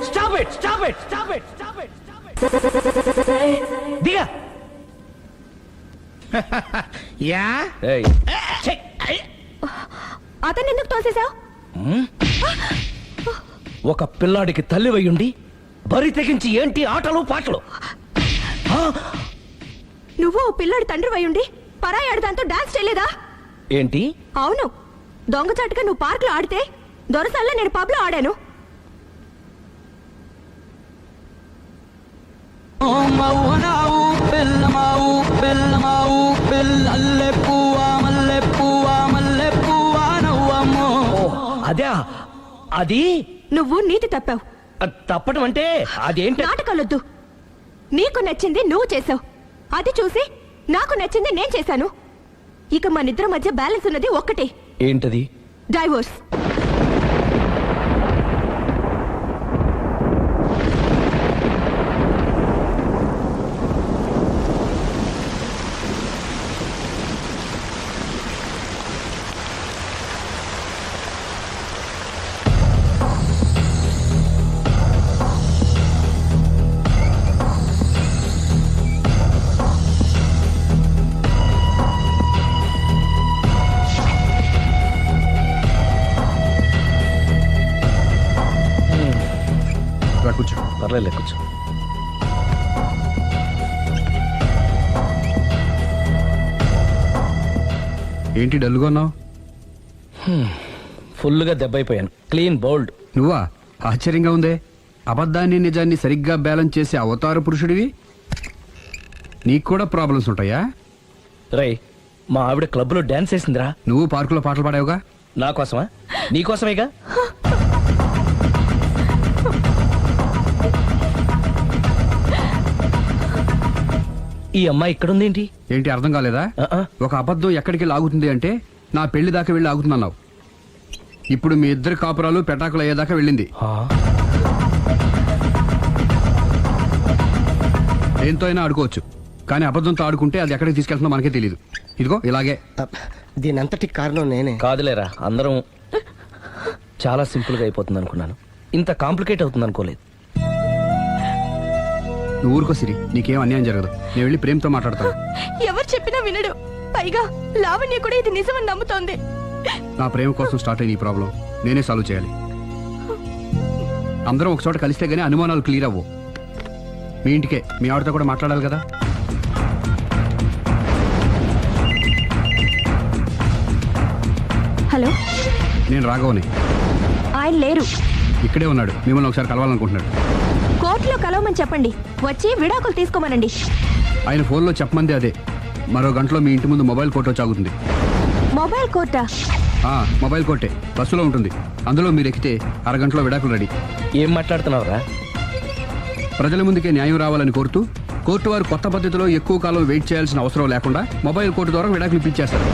Stop it stop it stop it stop it దిగా. Yeah ఏయ్ ఛే. అతన్ని ఎందుకు తోసేశావు? ఒక పిల్లాడికి తల్లివయ్యుండి బరి తెగించి ఏంటి ఆటలు పాటలు? నువ్వు ఓ పిల్లాడి తండ్రి అయ్యుండి పరాయాడు దాంతో డాన్స్ చేయలేదా? ఏంటి? అవును, దొంగచాటుగా నువ్వు పార్క్ లో ఆడితే దొరసాల్లో నేను పబ్ లో ఆడాను. అదే అది నువ్వు నీతి తప్పావు. తప్పడం అంటే అదేంటి? నాటకాలొద్దు. నీకు నచ్చింది నువ్వు చేసావు, అది చూసి నాకు నచ్చింది నేను చేశాను. ఇక మన ఇద్దరి మధ్య బ్యాలెన్స్ ఉన్నది ఒక్కటే. ఏంటది? డైవోర్స్. కూర్చో. పర్లేదు కూర్చో. ఏంటి డల్గా ఉన్నావు? ఫుల్గా దెబ్బైపోయాను. Clean bowled. నువ్వా? ఆశ్చర్యంగా ఉందే. అబద్ధాన్ని నిజాన్ని సరిగ్గా బ్యాలెన్స్ చేసే అవతార పురుషుడివి. నీకు కూడా ప్రాబ్లమ్స్ ఉంటాయా? రై, మా ఆవిడ క్లబ్లో డాన్స్ వేసిందిరా. నువ్వు పార్కులో పాటలు పాడావుగా. నా కోసమా? నీకోసమేగా. ఈ అమ్మాయి ఇక్కడుందేంటి? ఏంటి అర్థం కాలేదా? ఒక అబద్ధం ఎక్కడికి లాగుతుంది అంటే నా పెళ్లి దాకా వెళ్ళి ఆగుతుందన్నావు. ఇప్పుడు మీ ఇద్దరు కాపురాలు పెటాకులు అయ్యేదాకా వెళ్ళింది. దేంతో అయినా ఆడుకోవచ్చు, కానీ అబద్ధంతో ఆడుకుంటే అది ఎక్కడికి తీసుకెళ్తుందో మనకే తెలియదు. ఇదిగో ఇలాగే. దీనంతటి కారణం నేనే. కాదులేరా, అందరం చాలా సింపుల్గా అయిపోతుంది అనుకున్నాను. ఇంత కాంప్లికేట్ అవుతుంది అనుకోలేదు. నువ్వు ఊరుకో సిరి, నీకేం అన్యాయం జరగదు. నేను వెళ్ళి ప్రేమతో మాట్లాడతాను. ఎవరు చెప్పినా వినడు. పైగా లావణ్య కూడా ఇది నిజమని నమ్ముతోంది. నా ప్రేమ కోసం స్టార్ట్ అయిన ఈ ప్రాబ్లం నేనే సాల్వ్ చేయాలి. అందరం ఒక చోట కలిస్తే గానీ అనుమానాలు క్లియర్ అవ్వు. మీ ఇంటికే, మీ ఆవిడతో కూడా మాట్లాడాలి కదా. హలో, నేను రాఘవని. ఆయన లేరు. ఇక్కడే ఉన్నాడు, మిమ్మల్ని ఒకసారి కలవాలనుకుంటున్నాడు. కోర్టులో కలవమని చెప్పండి, వచ్చి విడాకులు తీసుకోమనండి. ఆయన ఫోన్లో చెప్పమంది అదే. మరో గంటలో మీ ఇంటి ముందు మొబైల్ కోర్టు వచ్చి ఆగుతుంది. మొబైల్ కోర్టా? మొబైల్ కోర్టే, బస్సులో ఉంటుంది. అందులో మీరు ఎక్కితే అరగంటలో విడాకులు రెడీ. ఏం మాట్లాడుతున్నావురా? ప్రజల ముందుకే న్యాయం రావాలని కోరుతూ కోర్టు వారు కొత్త పద్ధతిలో ఎక్కువ కాలం వెయిట్ చేయాల్సిన అవసరం లేకుండా మొబైల్ కోర్టు ద్వారా విడాకులు ఇప్పించేస్తారు.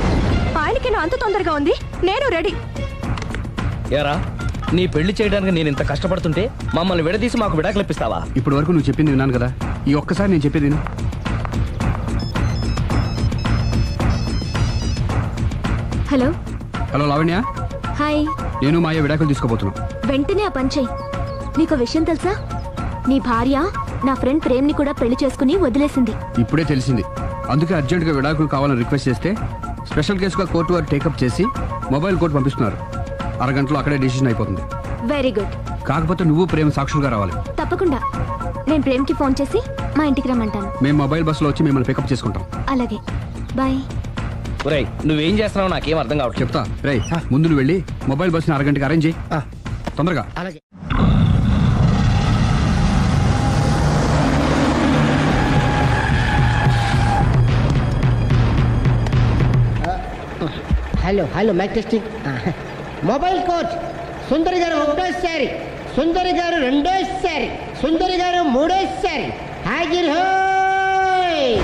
ఆయనకి అంత తొందరగా ఉంది, నేను రెడీ. ఏరా, నీ పెళ్లి చేయడానికి నేను ఇంత కష్టపడుతుంటే మమ్మల్ని విడదీసి మాకు విడాకులు ఇప్పిస్తావా? ఇప్పటి వరకు నువ్వు చెప్పింది విన్నాను కదా, ఈ ఒక్కసారి నేను చెప్పేది విను. హలో. హలో లావణ్య. హాయ్. నేను మాయ విడాకులు తీసుకోబోతున్నాను. వెంటనే ఆ పని చెయ్యి. నీకు విషయం తెలుసా? నీ భార్య నా ఫ్రెండ్ ప్రేమ్ని కూడా పెళ్లి చేసుకుని వదిలేసింది. ఇప్పుడే తెలిసింది. అందుకే అర్జెంటుగా విడాకులు కావాలని రిక్వెస్ట్ చేస్తే స్పెషల్ కేసుగా కోర్టు వారు టేకప్ చేసి మొబైల్ కోర్టు పంపిస్తున్నారు. అరగంటలో అక్కడే డిసిషన్ అయిపోతుంది. Very good. కాకపోతే నువ్వు ప్రేమ సాక్షులుగా రావాలి. తప్పకుండా. నేను ప్రేమ్కి ఫోన్ చేసి మా ఇంటికి రమ్మంటాను. మేము మొబైల్ బస్సులో వచ్చి మిమ్మల్ని పికప్ చేసుకుంటాం. అలాగే, బాయ్. ఒరేయ్, నువ్వేం చేస్తున్నావు నాకేం అర్థం కావట్లేదు. చెప్తా. రేయ్, ముందు నువ్వు వెళ్ళి మొబైల్ బస్సుని అరగంటకి అరేంజ్ చేయి. తొందరగా. అలాగే. Hello hello, mic testing. Mobile coach Sundari గారు ఒకటోసారి, సుందరి గారు రెండోసారి, సుందరి గారు మూడోసారి. హాజిర్ హోయ్.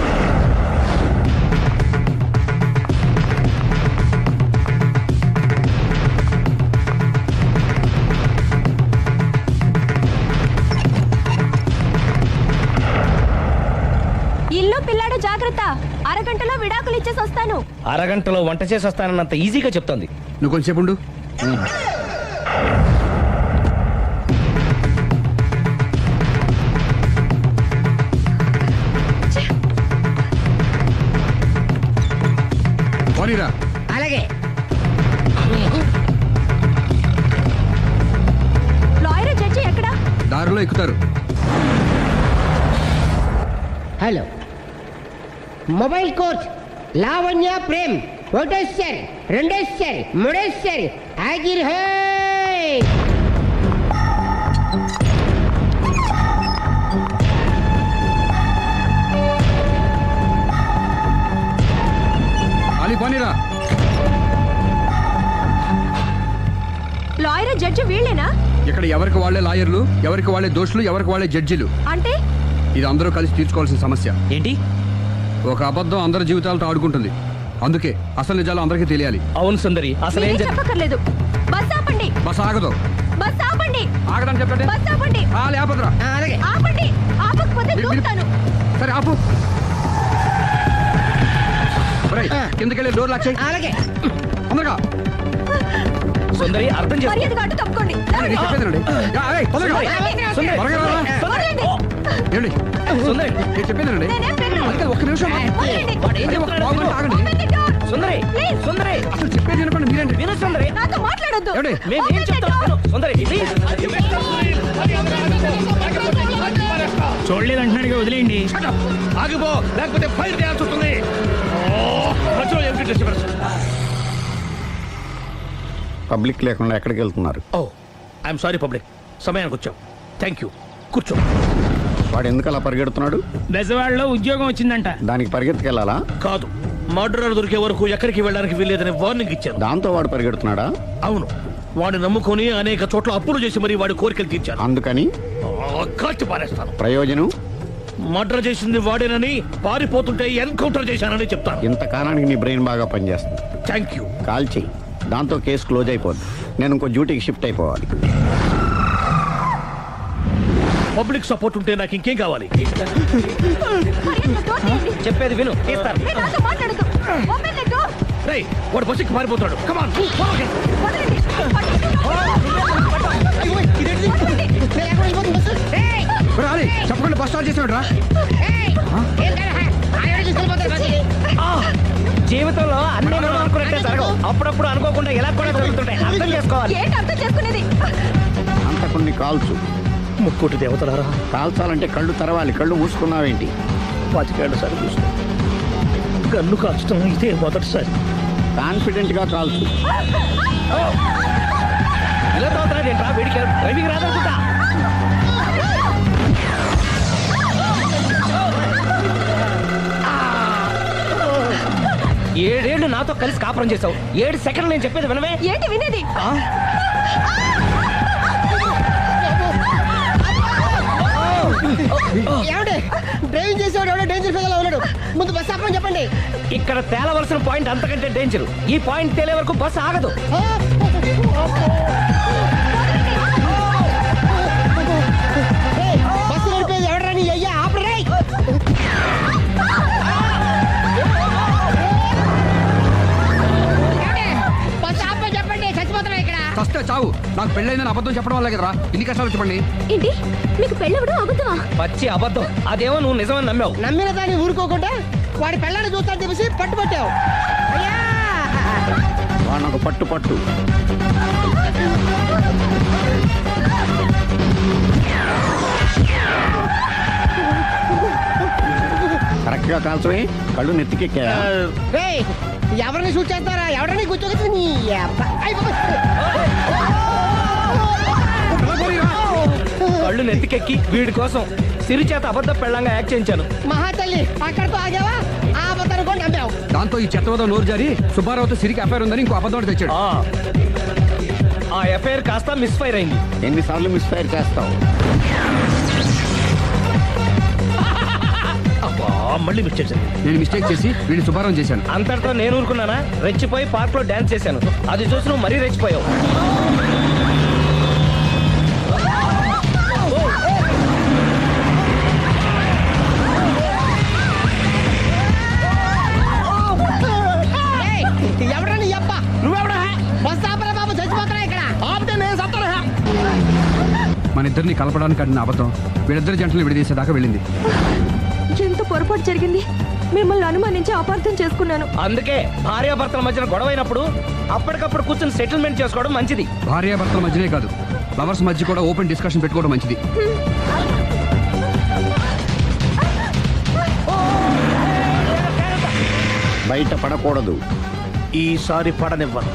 ఇల్లు పిల్లాడు జాగ్రత్త. అరగంటలో విడాకులు ఇచ్చేసి వస్తాను. అరగంటలో వంట చేసి వస్తానన్నంత ఈజీగా చెప్తుంది. నువ్వు కొంచెంసేపు ఉండు. గంటల్లో ఎక్కుతారు. Hello, mobile coach Lavanya Prem ఒకటోసారి, రెండోసారి, మూడోసారి హాజర్ హై. అలీ పోనీరా. లాయర్ జడ్జి వీళ్ళేనా? ఇక్కడ ఎవరికి వాళ్ళే లాయర్లు, ఎవరికి వాళ్ళే దోషులు, ఎవరికి వాళ్ళే జడ్జిలు. అంటే ఇది అందరూ కలిసి తీర్చుకోవాల్సిన సమస్య. ఏంటి? ఒక అబద్ధం అందరి జీవితాలతో ఆడుకుంటుంది. అందుకే అసలు నిజాలు అందరికీ తెలియాలి. అవును సుందరి, అసలు ఏం మీరేం జరిగింది? చెప్పక్కర్లేదు. బస్ ఆపండి, బస్ ఆగదు. బస్ ఆపండి, ఆగడానికి చెప్పండి. బస్ ఆపండి, లేపదురా. అలాగే. ఆపండి. ఆపకపోతే దూకుతాను. సరే ఆపు. ఒరేయ్, కిందకెళ్ళి డోర్ లాక్ చేయి. అలాగే. తొందరగా. సుందరి అర్థం చేసుకో. మర్యాదగా అడ్డు తప్పుకోండి. నేను చెప్పేదేనండి. తొందరగా. సుందరి, త్వరగా రా. వదలండి. ఏమండి? సుందరి, నేను చెప్పేదేనండి. నేనేం వినను. అందుకే ఒక్క నిమిషం. వదలండి. వాడు ఏం అదే ఒక చెప్తున్నాడో పావు గంట విను. ఆగండి. Open the door. Sundari, Please. సుందరి, అసలు చెప్పేది వినపండి మీరేంటి? విను సుందరి. నాతో మాట్లాడొద్దు. ఏమండి? మేము Open ఏం the చెప్తాం door. విను. సుందరి, please. చూడలేదు అంటున్నాడు, వదిలేయండి. ఆగిపో, లేకపోతే ఫైర్ చేయాల్సి వస్తుంది. మధ్యలో ఏమిటి డిస్టర్బెన్స్? పబ్లిక్ లేకుండా ఎక్కడికి వెళ్తున్నారు? ఓ, ఐఎమ్ సారీ పబ్లిక్, సమయానికి వచ్చాం. థ్యాంక్ యూ, కూర్చో. వాడు ఎందుకు అలా పరిగెడుతున్నాడు? బెజవాడలో ఉద్యోగం వచ్చిందంట. దానికి పరిగెత్తుకెళ్ళాలా? కాదు, మర్డరర్ దొరికే వరకు ఎక్కడికి వెళ్ళడానికి వీల్లేదని వార్నింగ్ ఇచ్చారు. దాంతో వాడు పరిగెడుతున్నాడా? అవును, వాడిని నమ్ముకొని అనేక చోట్ల అప్పులు చేసి మరి వాడి కోరికలు తీర్చారు. అందుకని కాల్చి పారేస్తాను. ప్రయోజనం? మర్డర్ చేసింది వాడేనని, పారిపోతుంటే ఎన్కౌంటర్ చేశానని చెప్తాను. ఇంతకాలానికి నీ బ్రెయిన్ బాగా పనిచేస్తుంది. Thank you. కాల్ చెయ్యి, దాంతో కేసు క్లోజ్ అయిపోద్ది. నేను ఇంకో డ్యూటీకి షిఫ్ట్ అయిపోవాలి. పబ్లిక్ సపోర్ట్ ఉంటే నాకు ఇంకేం కావాలి? మర్యాదగా door తీయండి. చెప్పేది విను, తీస్తాను. మీరు నాతో మాట్లాడొద్దు. Open the door. రేయ్, వాడు బస్సుకి పారిపోతాడు. కమాన్. వదలండి. పట్టుకోండి. నేను ఎక్కడ వెళ్ళిపోతుంది బస్సు? ఏయ్! ఒరేయ్, అలీ, చెప్పకుండా బస్ స్టార్ట్ చేసాడు రా. ఏయ్! ఏం కదా? ఆయన తీసుకెళ్ళిపోతారు బస్సుని. జీవితంలో అన్ని మనం అనుకున్నట్టే జరగవు. అప్పుడప్పుడు అనుకోకుండా ఎలా కూడా జరుగుతుంటాయి. అర్థం చేసుకోవాలి. ఏంటి అర్థం చేసుకునేది? అంతకుని కాల్చు. ముక్కోటి దేవతలారా, కాల్చాలంటే కళ్ళు తెరవాలి. కళ్ళు మూసుకున్నావేంటి? 25 ఏళ్ల సారి చూసుకో. గన్ను కాల్చడం ఇదే మొదటిసారి. కాన్ఫిడెంట్ గా కాల్చు. ఇలా తోతున్నాడేంట్రా? వీడికి డ్రైవింగ్ రాదనుకుంటా. ఏడేళ్లు నాతో కలిసి కాపురం చేసావు. 7 సెకండ్లు నేను చెప్పేది వినవే. ఏంటి వినేది? ఏమండి? డ్రైవింగ్ చేసేవాడు ఎవడో డేంజర్ ఫీల్ ఉన్నాడు. ముందు బస్సు ఆపమని చెప్పండి. ఇక్కడ తేలవలసిన పాయింట్ అంతకంటే డేంజర్. ఈ పాయింట్ తేలే వరకు బస్సు ఆగదు. ఏయ్, బస్సు నడిపేది ఎవడరా నీ అయ్యా? ఆపరే. బస్సు ఆపమని చెప్పండి, చచ్చిపోతున్నా ఇక్కడ. ఫస్ట్ చావు. నాకు పెళ్ళైందని అబద్ధం చెప్పడం వల్ల కదరా ఇన్ని కష్టాలు చెప్పండి. ఏంటి మీకు పెళ్ళవడం అబద్ధమా? పచ్చి అబద్ధం. అదేమో నువ్వు నిజమని నమ్మావు. నమ్మిన దాన్ని ఊరుకోకుండా వాడి పెళ్ళాన్ని చూస్తాను చెప్పేసి పట్టుబట్టావు. అయ్యా! వాడిని ఒక పట్టు పట్టు. కరెక్ట్ గా కాల్చవే. కళ్ళు నెత్తికెక్కా? రేయ్, ఎవరిని షూట్ చేస్తారా? ఎవరిని కూర్చోగచ్చు నీ అబ్బా. అయ్ బాబోయ్. కళ్ళు నెత్తికెక్కి వీడి కోసం సిరి చేత అబద్ధ పెళ్ళంగా యాక్ట్ చేయించాను. మహాతల్లి అక్కడితో ఆగావా? ఆ అబద్ధాన్ని కూడా నమ్మావు. దాంతో ఈ చెత్తవదో నోరు జారి సుబ్బారావుతో సిరికి అఫైర్ ఉందని ఇంకో అబద్ధం తెచ్చాడు. ఆ ఎఫ్ఐఆర్ కాస్త మిస్ఫైర్ అయింది. ఎన్నిసార్లు మిస్ఫైర్ చేస్తావు? అబ్బా, మళ్ళీ మిస్ చేశాను. నేను మిస్టేక్ చేసి వీడిని సుబ్బారావు చేశాను. అంతటితో నేను ఊరుకున్నానా? రెచ్చిపోయి పార్క్ లో డాన్స్ చేశాను. అది చూసి నువ్వు మరీ రెచ్చిపోయావు. ఏయ్, ఎవరా నీ అబ్బా? నువ్వెవడా? బస్ ఆపరా బాబు, చచ్చిపోతున్నా ఇక్కడ. ఆపితే నేను సత్తరా. మన ఇద్దరిని కలపడానికి ఆడిన అబద్ధం వీళ్ళిద్దరి జంటలు విడదీసేదాకా వెళ్ళింది. ఎంత పొరపాటు జరిగింది. మిమ్మల్ని అనుమానించి అపార్థం చేసుకున్నాను. అందుకే భార్యాభర్తల మధ్యన గొడవ అయినప్పుడు అప్పటికప్పుడు కూర్చొని సెటిల్మెంట్ చేసుకోవడం మంచిది. భార్యాభర్తల మధ్యనే కాదు లవర్స్ మధ్య కూడా ఓపెన్ డిస్కషన్ పెట్టుకోవడం మంచిది. బయట పడకూడదు. ఈసారి పడనివ్వను.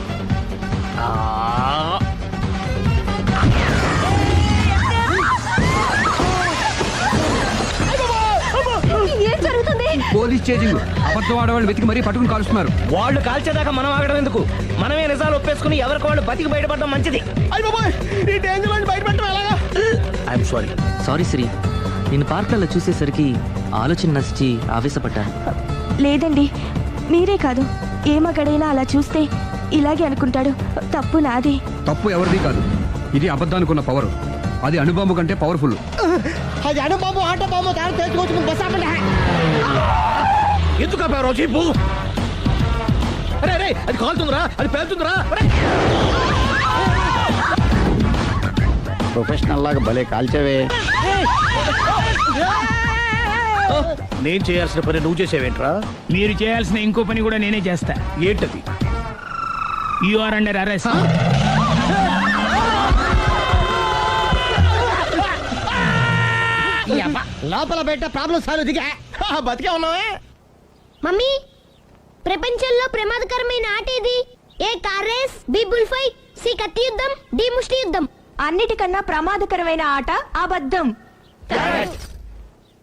ఏం జరుగుతుంది? Police chasing. అబద్ధం ఆడవాళ్ళు వెతికి మరీ పట్టుకుని కాలుస్తున్నారు. వాళ్ళు కాల్చేదాకా మనం ఆగడం ఎందుకు? మనమే నిజాలు ఒప్పేసుకుని ఎవరికి వాళ్ళు బతికి బయటపడడం మంచిది. I'm sorry. సారీ శ్రీ, నేను పార్కులలో చూసేసరికి ఆలోచన నచ్చి ఆవేశపడ్డాను. లేదండి, మీరే కాదు, ఏ మగాడైనా అలా చూస్తే ఇలాగే అనుకుంటాడు. తప్పు నాది. తప్పు ఎవరిది కాదు. ఇది అబద్ధానికున్న పవర్. అది అణుబాంబు కంటే పవర్ఫుల్. అది అణుబాంబు ఆట బాంబు తాను తెచ్చుకోవచ్చు బస్ ఆపండి. ఎందుకు ఆపారో చెప్పు. అరే అరే, అది కాలుతుందిరా, అది పేలుతుందిరా. ప్రొఫెషనల్ లాగా భలే కాల్చేవే. నేను చేయాల్సిన పని నువ్వు చేసేవేంట్రా? మీరు చేయాల్సిన ఇంకో పని కూడా నేనే చేస్తా. ఏంటది? You are under arrest. లోపల బయట ప్రాబ్లం సాల్వ్ దిగా బతికే ఉన్నావే. మమ్మీ, ప్రపంచంలో ప్రమాదకరమైన ఆట ఇది. A car race, B bull fight, C కత్తి యుద్ధం, డి ముష్టి యుద్ధం. అన్నిటికన్నా ప్రమాదకరమైన ఆట అబద్ధం.